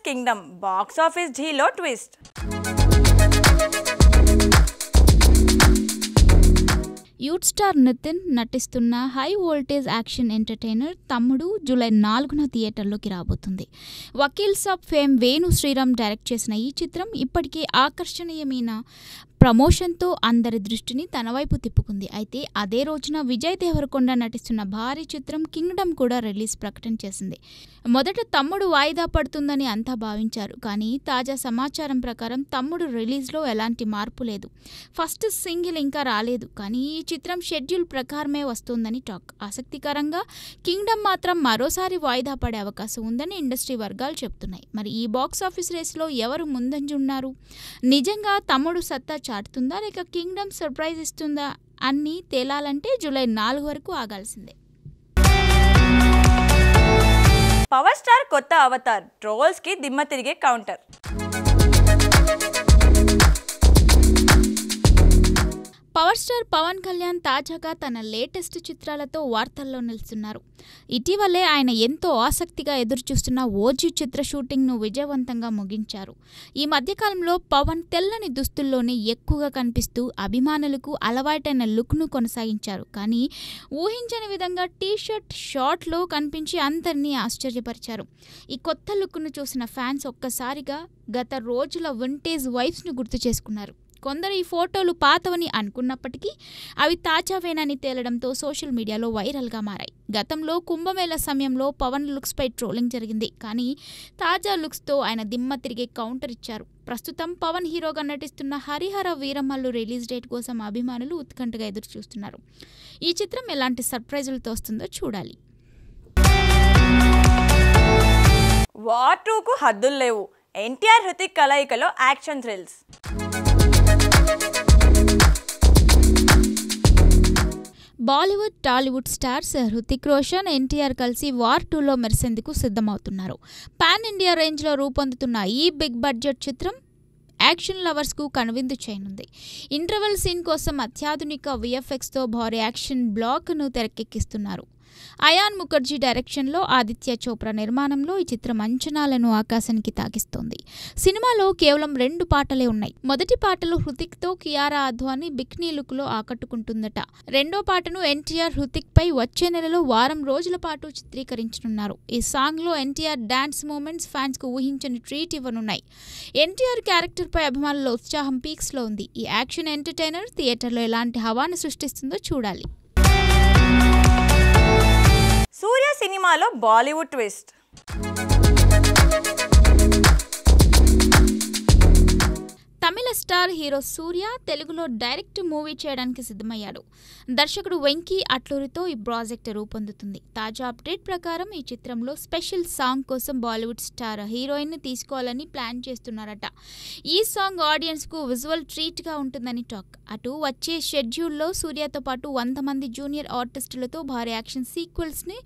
Kingdom box office ఢీలో twist. Youth star Nithin నటిస్తున్న high voltage action entertainer Thammudu July 4న థియేటర్లోకి రాబోతుంది. వకీల్స్ ఆఫ్ ఫేమ్ వేణు శ్రీరామ్ డైరెక్ట్ చేసిన ఈ చిత్రం ఇప్పటికే ఆకర్షణీయమైన ప్రమోషన్తో అందరి దృష్టిని తన వైపు తిప్పుకుంది. అయితే అదే రోజున విజయ్ దేవరకొండ నటిస్తున్న భారీ చిత్రం కింగ్డమ్ కూడా రిలీజ్ ప్రకటన చేసింది. మొదట తమ్ముడు వాయిదా పడుతుందని అంతా భావించారు. కానీ తాజా సమాచారం ప్రకారం తమ్ముడు రిలీజ్లో ఎలాంటి మార్పు లేదు. ఫస్ట్ సింగిల్ ఇంకా రాలేదు, కానీ ఈ చిత్రం షెడ్యూల్ ప్రకారమే వస్తుందని టాక్. ఆసక్తికరంగా కింగ్డమ్ మాత్రం మరోసారి వాయిదా పడే అవకాశం ఉందని ఇండస్ట్రీ వర్గాలు చెబుతున్నాయి. మరి ఈ బాక్స్ ఆఫీస్ రేసులో ఎవరు ముందంజున్నారు? నిజంగా తమ్ముడు సత్తా చాటుతుందా లేక కింగ్డమ్ సర్ప్రైజ్ ఇస్తుందా అన్నీ తేలాలంటే జూలై 4 వరకు ఆగాల్సిందే. పవర్ స్టార్ కొత్త అవతార్ ట్రోల్స్ కి దిమ్మ తిరిగే counter. Power star Pawan Kalyan తాజాగా తన లేటెస్ట్ చిత్రాలతో వార్తల్లో నిలుస్తున్నారు. ఇటీవలే ఆయన ఎంతో ఆసక్తిగా ఎదురుచూస్తున్న ఓజీ చిత్ర షూటింగ్ను విజయవంతంగా ముగించారు. ఈ మధ్యకాలంలో పవన్ తెల్లని దుస్తుల్లోనే ఎక్కువగా కనిపిస్తూ అభిమానులకు అలవాటైన లుక్ను కొనసాగించారు. కానీ ఊహించని విధంగా టీషర్ట్ షార్ట్లో కనిపించి అందరినీ ఆశ్చర్యపరిచారు. ఈ కొత్త లుక్ను చూసిన ఫ్యాన్స్ ఒక్కసారిగా గత రోజుల వింటేజ్ వైబ్స్ను గుర్తు చేసుకున్నారు. కొందరు ఈ ఫోటోలు పాతవని అనుకున్నప్పటికీ అవి తాజావేనని తేలడంతో సోషల్ మీడియాలో వైరల్గా మారాయి. గతంలో కుంభమేళ సమయంలో పవన్ లుక్స్పై ట్రోలింగ్ జరిగింది. కానీ తాజా లుక్స్తో ఆయన దిమ్మ తిరిగే కౌంటర్ ఇచ్చారు. ప్రస్తుతం పవన్ హీరోగా నటిస్తున్న హరిహర వీరమల్లు రిలీజ్ డేట్ కోసం అభిమానులు ఉత్కంఠగా ఎదురు చూస్తున్నారు. ఈ చిత్రం ఎలాంటి సర్ప్రైజులతో వస్తుందో చూడాలి. వార్ 2కు హద్దులు లేవు. ఎన్టీఆర్ హృతిక్ కలయికలో action thrills. Bollywood Tollywood stars Hrithik Roshan NTR కలిసి వార్ 2లో మెరిసేందుకు సిద్ధమవుతున్నారు. పాన్ ఇండియా రేంజ్లో రూపొందుతున్న ఈ బిగ్ బడ్జెట్ చిత్రం యాక్షన్ లవర్స్కు కనువిందు చేయనుంది. ఇంటర్వెల్ సీన్ కోసం అత్యాధునిక విఎఫ్ఎక్స్తో భారీ యాక్షన్ బ్లాక్ను తెరకెక్కిస్తున్నారు. అయాన్ ముఖర్జీ డైరెక్షన్లో ఆదిత్య చోప్రా నిర్మాణంలో ఈ చిత్రం అంచనాలను ఆకాశానికి తాకిస్తోంది. సినిమాలో కేవలం 2 పాటలే ఉన్నాయి. మొదటి పాటలో హృతిక్తో కియారా అద్వానీ బిక్నీ లుక్లో ఆకట్టుకుంటుందట. రెండో పాటను ఎన్టీఆర్ హృతిక్పై వచ్చే నెలలో వారం రోజుల పాటు చిత్రీకరించనున్నారు. ఈ సాంగ్లో ఎన్టీఆర్ డాన్స్ మూమెంట్స్ ఫ్యాన్స్కు ఊహించని ట్రీట్ ఇవ్వనున్నాయి. ఎన్టీఆర్ క్యారెక్టర్పై అభిమానుల ఉత్సాహం పీక్స్లో ఉంది. ఈ యాక్షన్ ఎంటర్టైనర్ థియేటర్లో ఎలాంటి హవాను సృష్టిస్తుందో చూడాలి. సూర్య సినిమాలో బాలీవుడ్ ట్విస్ట్. తమిళ స్టార్ హీరో సూర్య తెలుగులో డైరెక్ట్ మూవీ చేయడానికి సిద్ధమయ్యాడు. దర్శకుడు వెంకీ అట్లూరితో ఈ ప్రాజెక్ట్ రూపొందుతుంది. తాజా అప్డేట్ ప్రకారం ఈ చిత్రంలో స్పెషల్ సాంగ్ కోసం బాలీవుడ్ స్టార్ హీరోయిన్ తీసుకోవాలని ప్లాన్ చేస్తున్నారట. ఈ సాంగ్ ఆడియన్స్కు విజువల్ ట్రీట్గా ఉంటుందని టాక్. అటు వచ్చే షెడ్యూల్లో సూర్యతో పాటు 100 మంది జూనియర్ ఆర్టిస్టులతో భారీ యాక్షన్ సీక్వెల్స్ని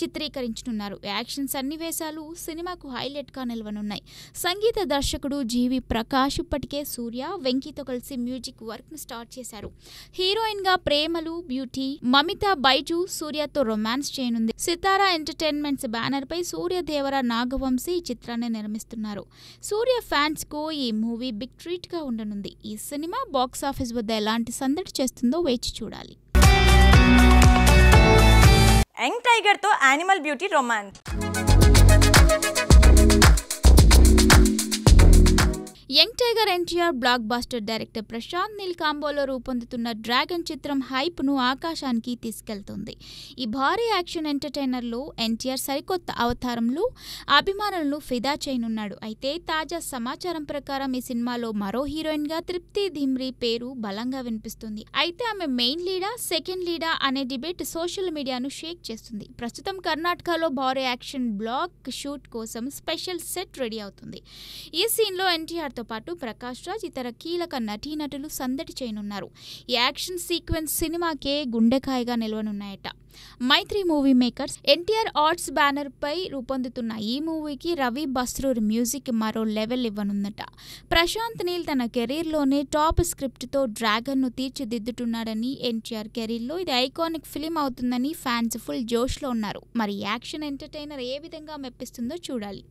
చిత్రీకరించనున్నారు. యాక్షన్ సన్నివేశాలు సినిమాకు హైలైట్గా నిలవనున్నాయి. సంగీత దర్శకుడు జీవి ప్రకాష్ ఇప్పటికే సూర్య వెంకీతో కలిసి మ్యూజిక్ వర్క్ను స్టార్ట్ చేశారు. హీరోయిన్గా ప్రేమలు బ్యూటీ మమితా బైజు సూర్యతో రొమాన్స్ చేయనుంది. సితారా ఎంటర్టైన్మెంట్స్ బ్యానర్పై సూర్య దేవర నాగవంశీ ఈ చిత్రాన్ని నిర్మిస్తున్నారు. సూర్య ఫ్యాన్స్కు ఈ మూవీ బిగ్ ట్రీట్గా ఉండనుంది. ఈ సినిమా బాక్స్ ఆఫీస్ వద్ద ఎలాంటి సందడి చేస్తుందో వేచి చూడాలి. యంగ్ టైగర్తో animal beauty romance. Young tiger NTR blockbuster director Prashanth Neel కాంబోలో రూపొందుతున్న డ్రాగన్ చిత్రం హైప్ను ఆకాశానికి తీసుకెళ్తోంది. ఈ భారీ యాక్షన్ ఎంటర్టైనర్లో ఎన్టీఆర్ సరికొత్త అవతారంలో అభిమానులను ఫిదా చేయనున్నాడు. అయితే తాజా సమాచారం ప్రకారం ఈ సినిమాలో మరో హీరోయిన్గా తృప్తి ధిమ్రీ పేరు బలంగా వినిపిస్తుంది. అయితే ఆమె మెయిన్ లీడా సెకండ్ లీడా అనే డిబేట్ సోషల్ మీడియాను షేక్ చేస్తుంది. ప్రస్తుతం కర్ణాటకలో భారీ యాక్షన్ బ్లాక్ షూట్ కోసం స్పెషల్ సెట్ రెడీ అవుతుంది. ఈ సీన్లో ఎన్టీఆర్తో పాటు ప్రకాష్ రాజ్ ఇతర కీలక నటీనటులు సందడి చేయనున్నారు. ఈ యాక్షన్ సీక్వెన్స్ సినిమాకే గుండెకాయగా నిలవనున్నాయట. Mythri movie makers NTR arts banner పై రూపొందుతున్న ఈ మూవీకి రవి బస్రూర్ మ్యూజిక్ మరో లెవెల్ ఇవ్వనుందట. ప్రశాంత్ నీల్ తన కెరీర్లోనే టాప్ స్క్రిప్ట్తో డ్రాగన్ను తీర్చిదిద్దుతున్నాడని, ఎన్టీఆర్ కెరీర్లో ఇది ఐకానిక్ ఫిలిం అవుతుందని ఫ్యాన్స్ ఫుల్ జోష్లో ఉన్నారు. మరి యాక్షన్ ఎంటర్టైనర్ ఏ విధంగా మెప్పిస్తుందో చూడాలి.